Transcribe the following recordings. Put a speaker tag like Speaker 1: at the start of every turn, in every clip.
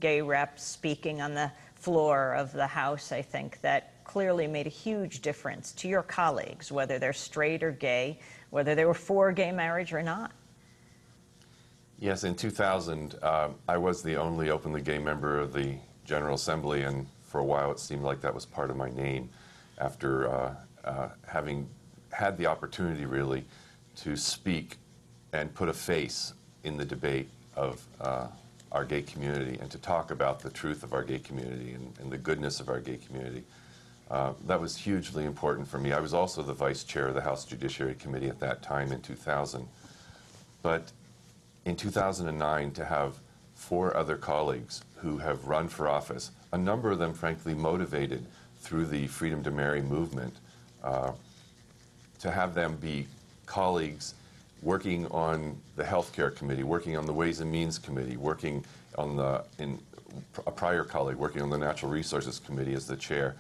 Speaker 1: gay rep speaking on the floor of the House, I think, that clearly made a huge difference to your colleagues, whether they're straight or gay, whether they were for gay marriage or not.
Speaker 2: Yes, in 2000, I was the only openly gay member of the General Assembly, and for a while it seemed like that was part of my name after having had the opportunity, really, to speak and put a face in the debate of our gay community and to talk about the truth of our gay community and the goodness of our gay community. That was hugely important for me. I was also the vice chair of the House Judiciary Committee at that time in 2000. But in 2009, to have 4 other colleagues who have run for office, a number of them, frankly, motivated through the Freedom to Marry movement, to have them be colleagues working on the Healthcare Committee, working on the Ways and Means Committee, working on a prior colleague working on the Natural Resources Committee as the chair.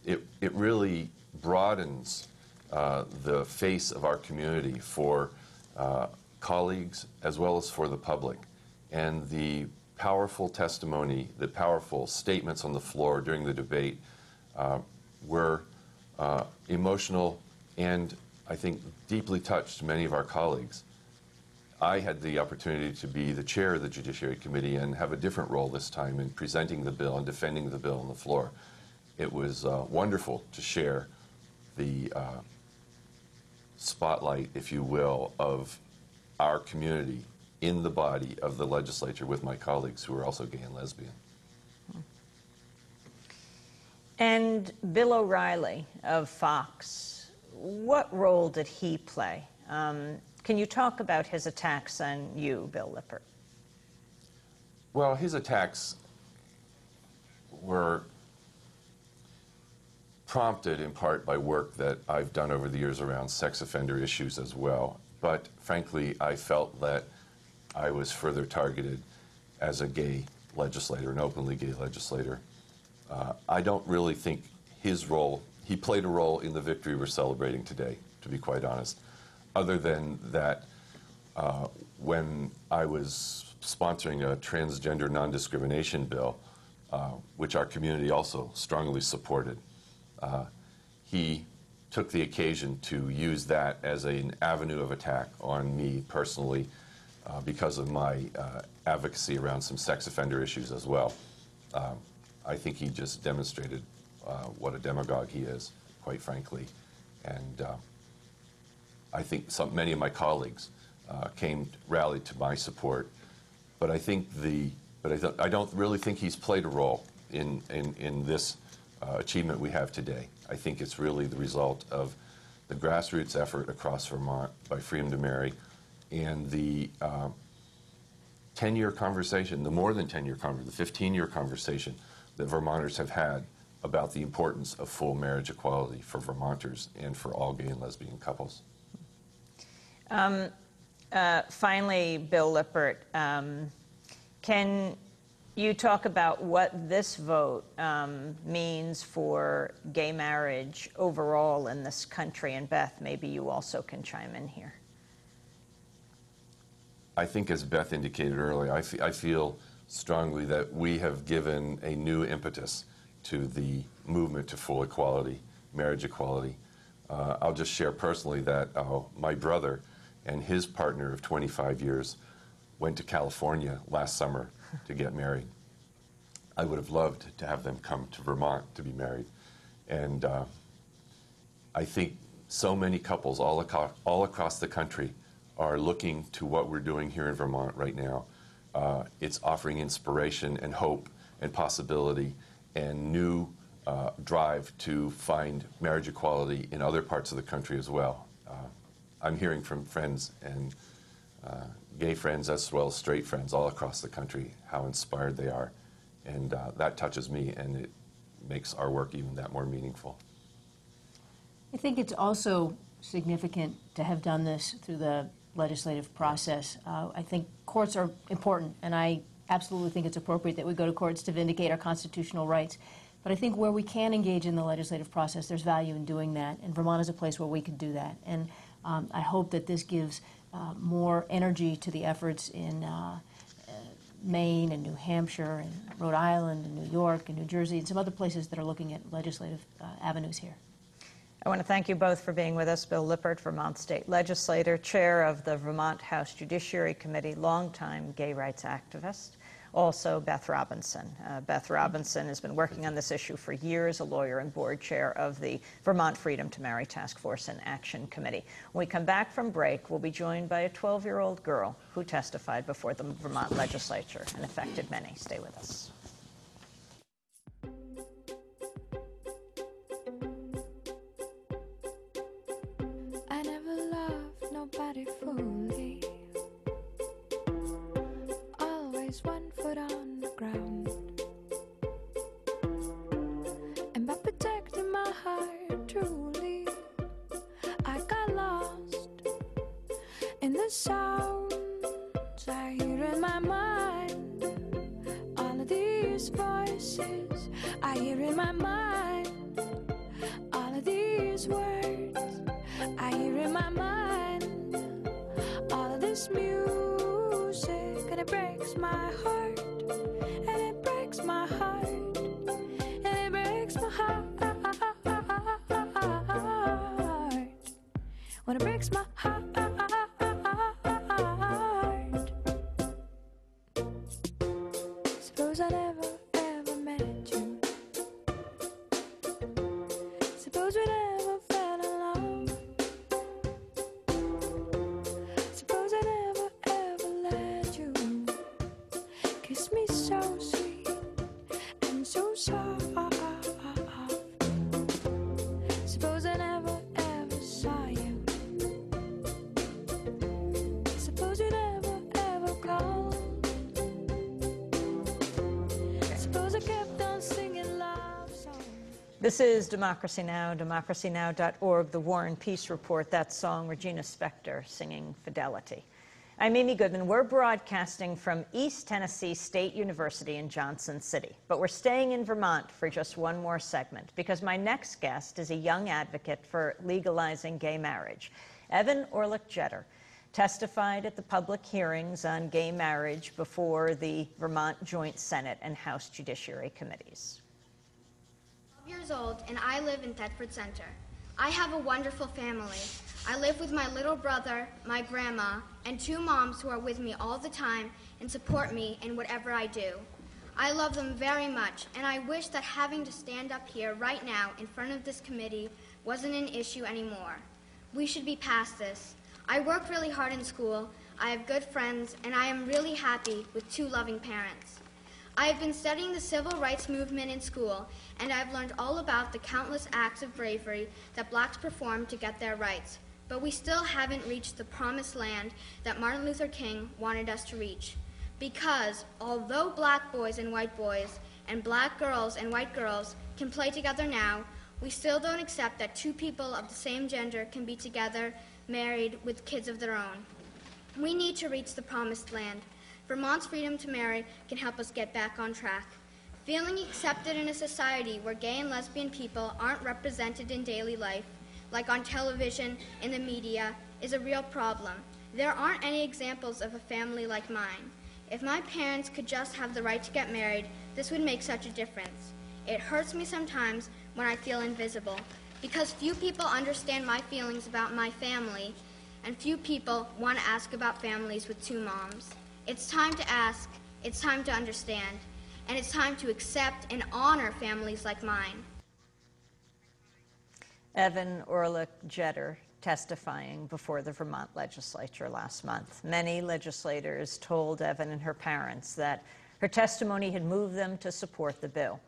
Speaker 2: It really broadens the face of our community for colleagues as well as for the public. And the powerful testimony, the powerful statements on the floor during the debate were emotional and, I think, deeply touched many of our colleagues. I had the opportunity to be the chair of the Judiciary Committee and have a different role this time in presenting the bill and defending the bill on the floor. It was wonderful to share the spotlight, if you will, of our community in the body of the legislature with my colleagues who are also gay and lesbian.
Speaker 1: And Bill O'Reilly of Fox, what role did he play? Can you talk about his attacks on you, Bill Lippert?
Speaker 2: Well, his attacks were prompted in part by work that I've done over the years around sex offender issues as well. But frankly, I felt that I was further targeted as a gay legislator, an openly gay legislator. I don't really think his role, he played a role in the victory we're celebrating today, to be quite honest, other than that when I was sponsoring a transgender non-discrimination bill, which our community also strongly supported, he took the occasion to use that as an avenue of attack on me personally because of my advocacy around some sex offender issues as well. I think he just demonstrated what a demagogue he is, quite frankly. And I think many of my colleagues rallied to my support. But I think I don't really think he's played a role in this achievement we have today. I think it's really the result of the grassroots effort across Vermont by Freedom to Marry and the 10-year conversation, the more than 10-year conversation, the 15-year conversation that Vermonters have had about the importance of full marriage equality for Vermonters and for all gay and lesbian couples.
Speaker 1: Finally, Bill Lippert, can you talk about what this vote means for gay marriage overall in this country? And Beth, maybe you also can chime in here.
Speaker 2: I think, as Beth indicated earlier, I feel strongly that we have given a new impetus to the movement to full equality, marriage equality. I'll just share personally that my brother and his partner of 25 years went to California last summer to get married. I would have loved to have them come to Vermont to be married. And I think so many couples all across the country are looking to what we're doing here in Vermont right now. It's offering inspiration and hope and possibility and new drive to find marriage equality in other parts of the country as well. I'm hearing from friends and gay friends as well as straight friends all across the country how inspired they are. And that touches me, and it makes our work even that more meaningful.
Speaker 3: I think it's also significant to have done this through the legislative process. I think courts are important, and I absolutely think it's appropriate that we go to courts to vindicate our constitutional rights. But I think where we can engage in the legislative process, there's value in doing that, and Vermont is a place where we can do that. And I hope that this gives more energy to the efforts in Maine and New Hampshire and Rhode Island and New York and New Jersey and some other places that are looking at legislative avenues here.
Speaker 1: I want to thank you both for being with us. Bill Lippert, Vermont State Legislator, Chair of the Vermont House Judiciary Committee, longtime gay rights activist. Also, Beth Robinson. Beth Robinson has been working on this issue for years, a lawyer and board chair of the Vermont Freedom to Marry Task Force and Action Committee. When we come back from break, we'll be joined by a 12-year-old girl who testified before the Vermont Legislature and affected many. Stay with us.
Speaker 4: I never loved nobody fully. Always one foot on the ground. And by protecting my heart truly, I got lost in the sounds I hear in my mind. All of these voices I hear in my mind. All of these words I hear in my mind. All of this music, and it breaks my heart, and it breaks my heart, and it breaks my heart. When it breaks my heart. Suppose I never ever met you. Suppose we never fell in love. Suppose I never ever let you kiss me so sweet and so soft. Suppose I never ever saw you. Suppose you never ever called. Suppose I kept on singing love songs.
Speaker 1: This is Democracy Now!, democracynow.org, the War and Peace Report, that song, Regina Spektor singing Fidelity. I'm Amy Goodman. We're broadcasting from East Tennessee State University in Johnson City, but we're staying in Vermont for just one more segment because my next guest is a young advocate for legalizing gay marriage. Evan Orlick-Jeter testified at the public hearings on gay marriage before the Vermont Joint Senate and House Judiciary Committees.
Speaker 5: 12 years old, and I live in Thetford Center. I have a wonderful family. I live with my little brother, my grandma, and 2 moms who are with me all the time and support me in whatever I do. I love them very much, and I wish that having to stand up here right now in front of this committee wasn't an issue anymore. We should be past this. I work really hard in school, I have good friends, and I am really happy with 2 loving parents. I have been studying the civil rights movement in school, and I've learned all about the countless acts of bravery that blacks performed to get their rights. But we still haven't reached the promised land that Martin Luther King wanted us to reach. Because although black boys and white boys and black girls and white girls can play together now, we still don't accept that 2 people of the same gender can be together, married, with kids of their own. We need to reach the promised land. Vermont's freedom to marry can help us get back on track. Feeling accepted in a society where gay and lesbian people aren't represented in daily life, like on television, in the media, is a real problem. There aren't any examples of a family like mine. If my parents could just have the right to get married, this would make such a difference. It hurts me sometimes when I feel invisible, because few people understand my feelings about my family, and few people want to ask about families with 2 moms. It's time to ask, it's time to understand, and it's time to accept and honor families like mine.
Speaker 1: Evan Orlick-Jeter testifying before the Vermont legislature last month. Many legislators told Evan and her parents that her testimony had moved them to support the bill.